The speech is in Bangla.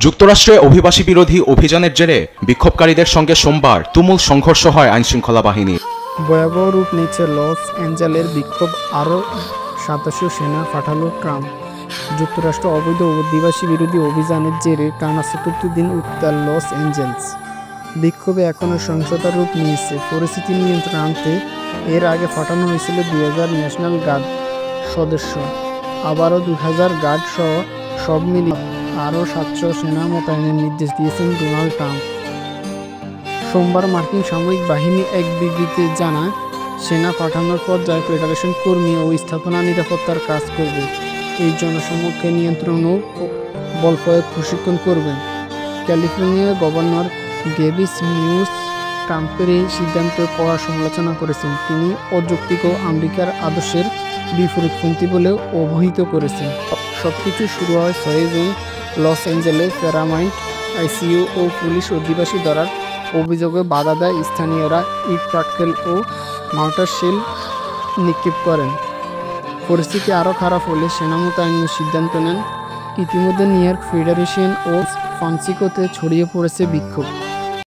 যুক্তরাষ্ট্রে অভিবাসী বিরোধী অভিযানের জেরে বিক্ষোভকারীদের সঙ্গে সোমবার তুমুল সংঘর্ষ হয় আইনশৃঙ্খলা বাহিনীর। ভয়াবহ রূপ নিচ্ছে লস অ্যাঞ্জেলের বিক্ষোভ, আরও ৭০০ সেনা পাঠালো ট্রাম্প। যুক্তরাষ্ট্র অবৈধ অধিবাসী বিরোধী অভিযানের জেরে টানা ৪৪ দিন উত্তাল লস অ্যাঞ্জেলস। বিক্ষোভে এখনও সহিংসতার রূপ নিয়েছে। পরিস্থিতি নিয়ন্ত্রণে আনতে এর আগে পাঠানো হয়েছিল ২০০০ ন্যাশনাল গার্ড সদস্য, আবারও ২০০০ গার্ড সহ সব মিলিয়ে আরও ৭০০ সেনা মোতায়েনের নির্দেশ দিয়েছেন ডোনাল্ড ট্রাম্প। সোমবার মার্কিন সামরিক বাহিনী এক বিবৃতিতে জানায়, সেনা পাঠানোর পর্যায়ে ফেডারেশন কর্মী ও স্থাপনা নিরাপত্তার কাজ করবে। এই জনসমক্ষে নিয়ন্ত্রণ ও বল প্রয়োগ প্রশিক্ষণ করবেন। ক্যালিফোর্নিয়ার গভর্নর গেভিন নিউস ট্রাম্পের এই সিদ্ধান্তের কড়া সমালোচনা করেছেন। তিনি অযৌক্তিক ও আমেরিকার আদর্শের বিপরীতপন্থী বলেও অভিহিত করেছেন। সবকিছু শুরু হয় ৬ June Los Angeles Paramount ICU ও পুলিশ অধিবাসী ধরার অভিযোগে বাধা দেয় স্থানীয়রা ইট পাটকেল ও মাউটার শেল নিক্ষেপ করেন। পরিস্থিতি আরও খারাপ হলে সেনা মোতায়েনের সিদ্ধান্ত নেন। ইতিমধ্যে নিউ ইয়র্ক, ফেডারেশন ও ফ্রান্সিসকোতে ছড়িয়ে পড়েছে বিক্ষোভ।